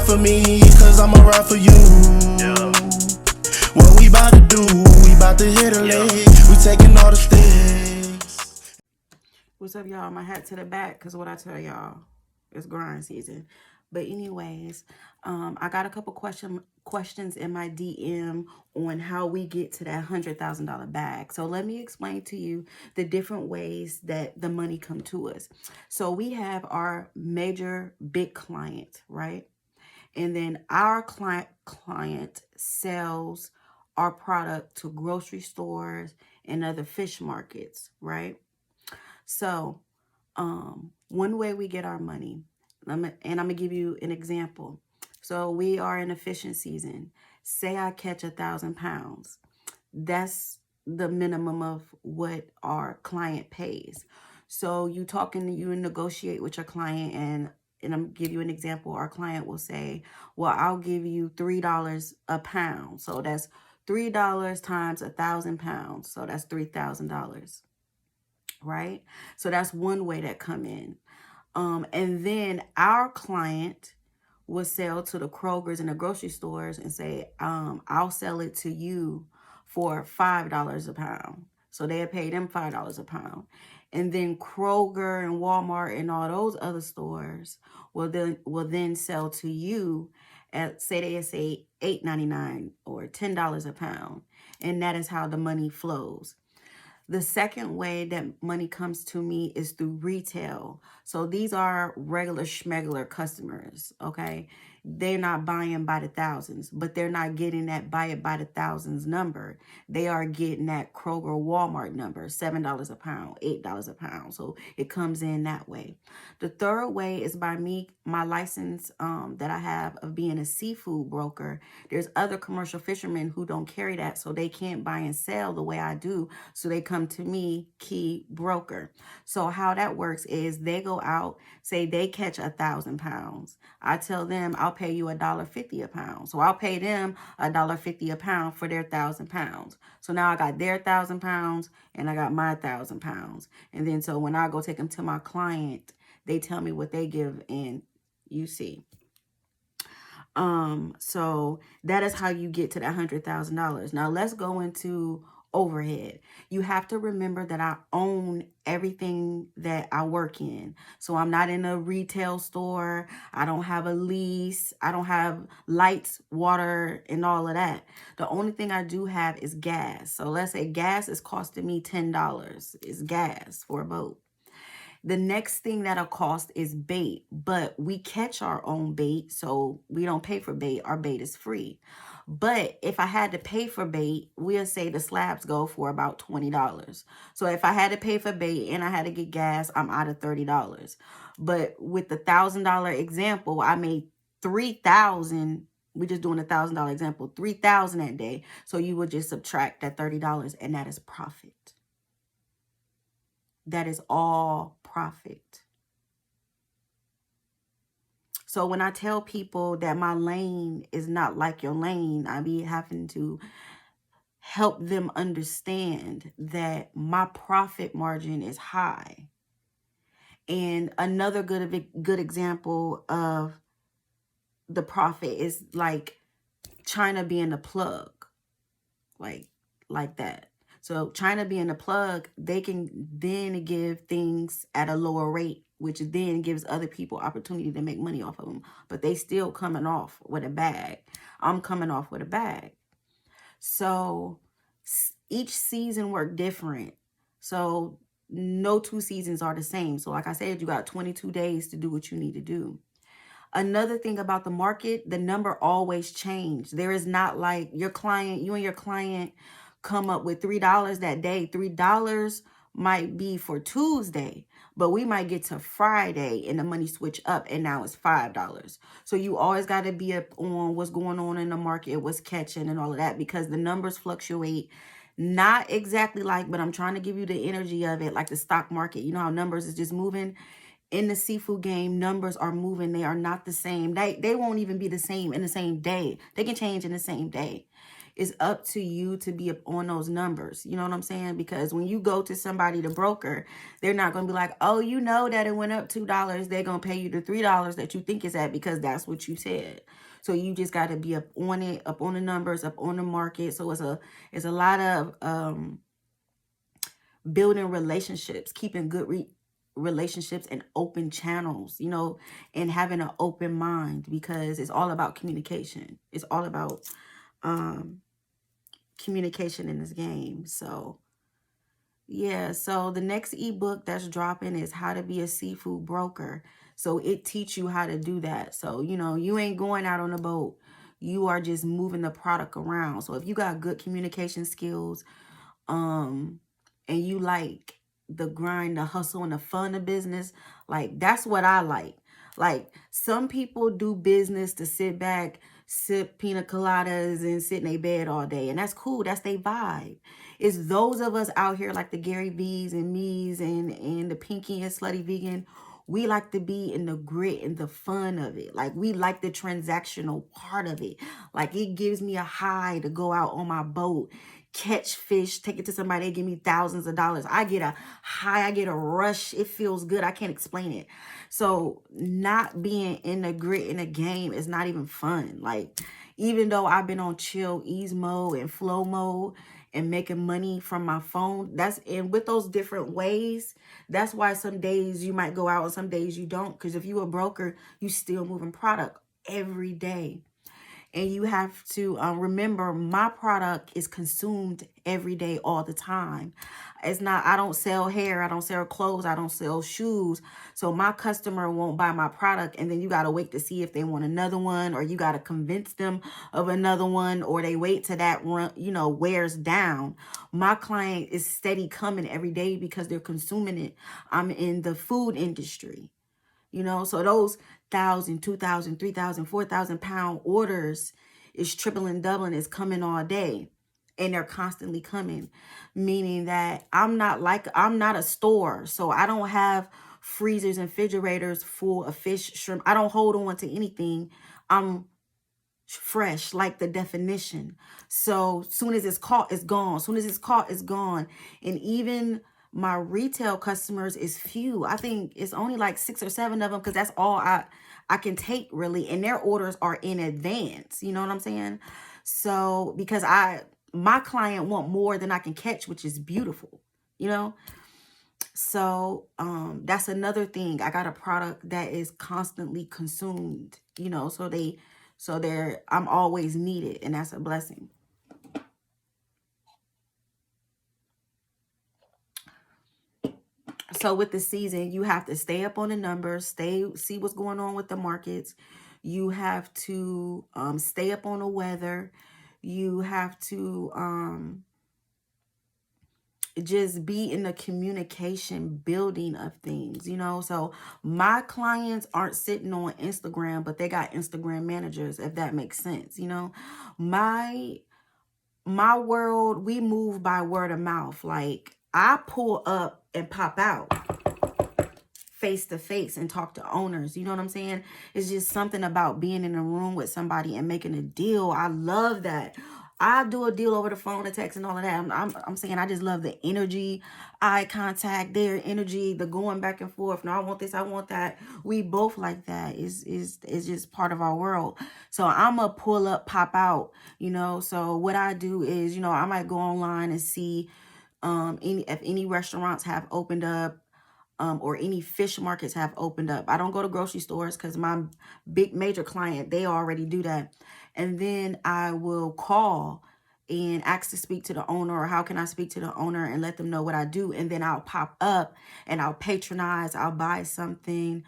ride for me, cause I'ma ride for you. What we about to do, we about to hit a lick. We taking all the sticks. What's up, y'all? My hat to the back, because what I tell y'all, it's grind season. But anyways, I got a couple questions in my DM on how we get to that $100,000 bag. So let me explain to you the different ways that the money come to us. So we have our major big client, right? And then our client sells our product to grocery stores and other fish markets, right? So one way we get our money, and I'm gonna give you an example. So we are in a fishing season. Say I catch 1,000 pounds. That's the minimum of what our client pays. So you negotiate with your client, and I'm gonna give you an example. Our client will say, well, I'll give you $3 a pound. So that's $3 times 1,000 pounds. So that's $3,000. Right? So that's one way that come in. And then our client will sell to the Krogers and the grocery stores and say, I'll sell it to you for $5 a pound. So they'll pay them $5 a pound. And then Kroger and Walmart and all those other stores will then sell to you at, say they say $8.99 or $10 a pound. And that is how the money flows. The second way that money comes to me is through retail. So these are regular schmegular customers, okay? They're not buying by the thousands, but they're not getting that buy it by the thousands number. They are getting that Kroger Walmart number, $7 a pound, $8 a pound. So it comes in that way. The third way is by me, my license that I have of being a seafood broker. There's other commercial fishermen who don't carry that, so they can't buy and sell the way I do. So they come to me, key broker. So how that works is they go out, say they catch 1,000 pounds. I tell them I'll pay you $1.50 a pound. So I'll pay them $1.50 a pound for their 1,000 pounds. So now I got their 1,000 pounds and I got my 1,000 pounds. And then so when I go take them to my client, they tell me what they give, and you see. So that is how you get to that $100,000. Now let's go into overhead. You have to remember that I own everything that I work in. So I'm not in a retail store. I don't have a lease. I don't have lights, water, and all of that. The only thing I do have is gas. So let's say gas is costing me $10. It's gas for a boat. The next thing that'll cost is bait, but we catch our own bait, so we don't pay for bait. Our bait is free. But if I had to pay for bait, we'll say the slabs go for about $20. So if I had to pay for bait and I had to get gas, I'm out of $30. But with the $1,000 example, I made $3,000. We're just doing $1,000 example, $3,000 that day. So you would just subtract that $30, and that is profit. That is all profit. So when I tell people that my lane is not like your lane, I be having to help them understand that my profit margin is high. And another good example of the profit is like China being a plug, like that. So China being a plug, they can then give things at a lower rate, which then gives other people opportunity to make money off of them. But they still coming off with a bag. I'm coming off with a bag. So each season work different. So no two seasons are the same. So like I said, you got 22 days to do what you need to do. Another thing about the market, the number always change. There is not like you and your client come up with $3 that day. $3 might be for Tuesday, but we might get to Friday and the money switch up and now it's $5. So you always got to be up on what's going on in the market, what's catching and all of that, because the numbers fluctuate. Not exactly like, but I'm trying to give you the energy of it, like the stock market. You know how numbers is just moving? In the seafood game, numbers are moving. They are not the same. They won't even be the same in the same day. They can change in the same day. it's up to you to be up on those numbers. You know what I'm saying? Because when you go to somebody, the broker, they're not going to be like, oh, you know that it went up $2. They're going to pay you the $3 that you think it's at because that's what you said. So you just got to be up on it, up on the numbers, up on the market. So it's a lot of building relationships, keeping good relationships and open channels, you know, and having an open mind, because it's all about communication. It's all about communication in this game. So yeah, so the next ebook that's dropping is How to Be a Seafood Broker. So it teach you how to do that. So, you know, you ain't going out on a boat. You are just moving the product around. So if you got good communication skills, and you like the grind, the hustle, and the fun of business, like that's what I like. Like some people do business to sit back, sip pina coladas, and sit in their bed all day, and that's cool. That's their vibe. It's those of us out here like the Gary V's and me's and the Pinky and Slutty Vegan. We like to be in the grit and the fun of it. Like we like the transactional part of it. Like it gives me a high to go out on my boat, catch fish, take it to somebody, they give me thousands of dollars. I get a high, I get a rush. It feels good. I can't explain it. So not being in the grit in the game is not even fun. Like even though I've been on chill, ease mode and flow mode and making money from my phone, that's, and with those different ways, that's why some days you might go out and some days you don't. Because if you a broker, you still moving product every day. And you have to remember, my product is consumed every day, all the time. It's not, I don't sell hair, I don't sell clothes, I don't sell shoes. So my customer won't buy my product, and then you got to wait to see if they want another one, or you got to convince them of another one, or they wait till that run, you know, wears down. My client is steady coming every day because they're consuming it. I'm in the food industry. You know, so those 1,000, 2,000, 3,000, 4,000 pound orders is tripling, doubling, is coming all day. And they're constantly coming, meaning that I'm not a store. So I don't have freezers and refrigerators full of fish, shrimp. I don't hold on to anything. I'm fresh, like the definition. So soon as it's caught, it's gone. Soon as it's caught, it's gone. And even my retail customers is few. I think it's only like 6 or 7 of them, because that's all I can take really. And their orders are in advance. You know what I'm saying? So because my client want more than I can catch, which is beautiful, you know? So that's another thing. I got a product that is constantly consumed, you know, so I'm always needed, and that's a blessing. So with the season, you have to stay up on the numbers, see what's going on with the markets. You have to stay up on the weather. You have to just be in the communication building of things, you know. So my clients aren't sitting on Instagram, but they got Instagram managers, if that makes sense, you know. My world, we move by word of mouth. Like I pull up and pop out face to face and talk to owners. You know what I'm saying? It's just something about being in a room with somebody and making a deal. I love that. I do a deal over the phone, the text, and all of that. I'm saying I just love the energy, eye contact, their energy, the going back and forth. No, I want this, I want that. We both like that. Is just part of our world. So I'm a pull up, pop out. You know. So what I do is, you know, I might go online and see if any restaurants have opened up. Or any fish markets have opened up. I don't go to grocery stores because my big major client, they already do that. And then I will call and ask to speak to the owner, or how can I speak to the owner, and let them know what I do. And then I'll pop up and I'll patronize, I'll buy something,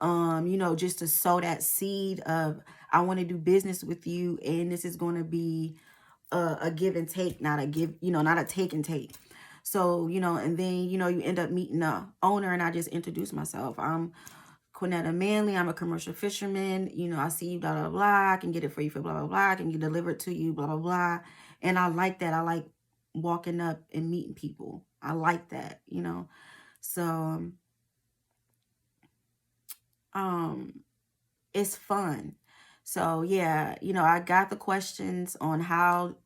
you know, just to sow that seed of, I want to do business with you, and this is going to be a give and take, not a give, you know, not a take and take. So, you know, and then, you know, you end up meeting the owner, and I just introduce myself. I'm Quinetta Manley. I'm a commercial fisherman. You know, I see you, blah, blah, blah. I can get it for you for blah, blah, blah. I can get delivered to you, blah, blah, blah. And I like that. I like walking up and meeting people. I like that, you know. So, it's fun. So, yeah, you know, I got the questions on how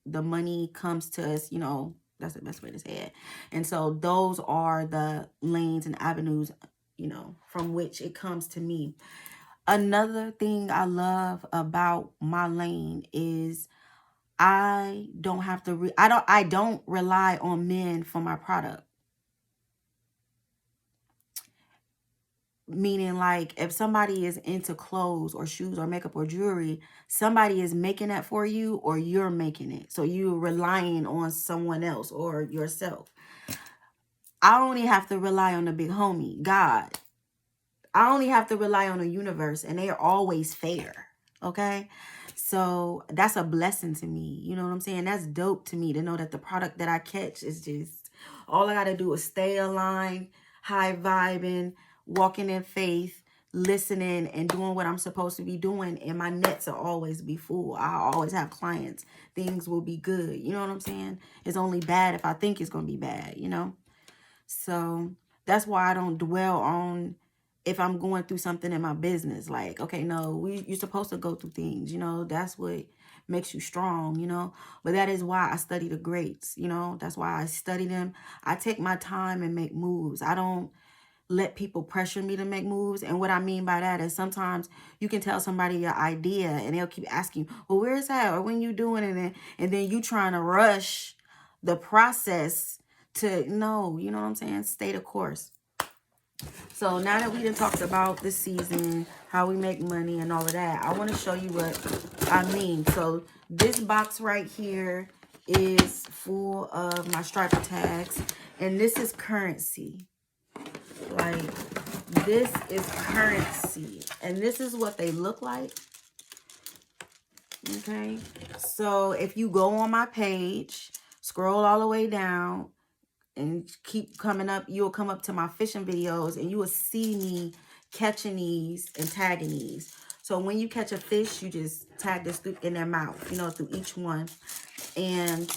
the money comes to us, you know, that's the best way to say it. And so those are the lanes and avenues, you know, from which it comes to me. Another thing I love about my lane is I don't have to I don't rely on men for my product. Meaning, like, if somebody is into clothes or shoes or makeup or jewelry, somebody is making that for you or you're making it. So you're relying on someone else or yourself. I only have to rely on the big homie, God. I only have to rely on the universe, and they are always fair. Okay? So that's a blessing to me. You know what I'm saying? That's dope to me to know that the product that I catch is just, all I got to do is stay aligned, high vibing, walking in faith, listening, and doing what I'm supposed to be doing. And my nets will always be full. I always have clients. Things will be good. You know what I'm saying? It's only bad if I think it's going to be bad, you know? So that's why I don't dwell on if I'm going through something in my business. Like, okay, no, you're supposed to go through things, you know, that's what makes you strong, you know. But that is why I study the greats, you know. That's why I study them. I take my time and make moves. I don't let people pressure me to make moves. And what I mean by that is sometimes you can tell somebody your idea and they'll keep asking, well, where is that? Or when you doing it? And then you trying to rush the process to know, you know what I'm saying? Stay the course. So now that we done talked about the season, how we make money and all of that, I want to show you what I mean. So this box right here is full of my striper tags, and this is currency. Like, this is currency, and this is what they look like. Okay, so if you go on my page, scroll all the way down and keep coming up, you'll come up to my fishing videos and you will see me catching these and tagging these. So when you catch a fish, you just tag this in their mouth, you know, through each one. And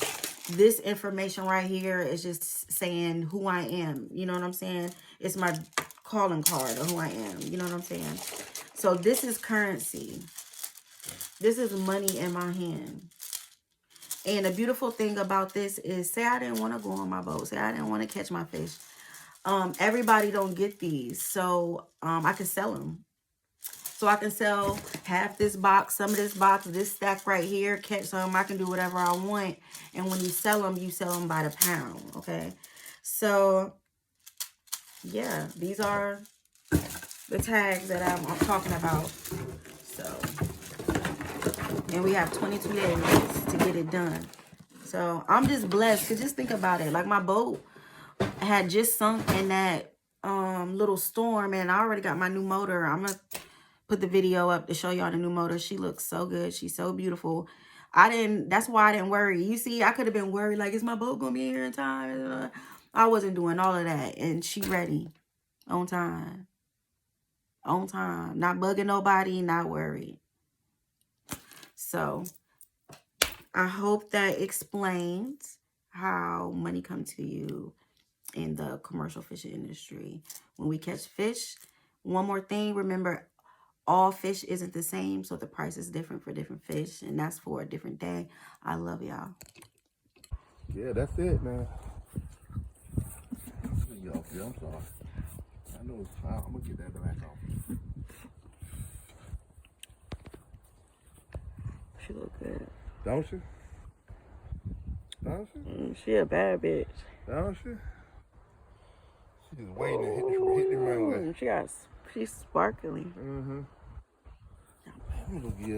this information right here is just saying who I am. You know what I'm saying? It's my calling card of who I am. You know what I'm saying? So this is currency. This is money in my hand. And the beautiful thing about this is, say I didn't want to go on my boat. Say I didn't want to catch my fish. Everybody don't get these. So I can sell them. So I can sell half this box, some of this box, this stack right here, catch some. I can do whatever I want. And when you sell them by the pound, okay? So, yeah, these are the tags that I'm talking about. So, and we have 22 days to get it done. So, I'm just blessed. Because just think about it. Like, my boat had just sunk in that little storm, and I already got my new motor. I'm going to put the video up to show y'all the new motor. She looks so good. She's so beautiful. That's why I didn't worry. You see, I could have been worried, like, is my boat gonna be here in time? I wasn't doing all of that. And she ready. On time. On time. Not bugging nobody, not worried. So I hope that explains how money comes to you in the commercial fishing industry. When we catch fish, one more thing, remember, all fish isn't the same, so the price is different for different fish, and that's for a different day. I love y'all. Yeah, that's it, man. Yeah, I'm sorry. I know it's fine. I'm gonna get that back off. She look good. Don't she? Don't she? She a bad bitch. Don't she? She just waiting to hit the runway. She's sparkly. Mm-hmm. I'm gonna go get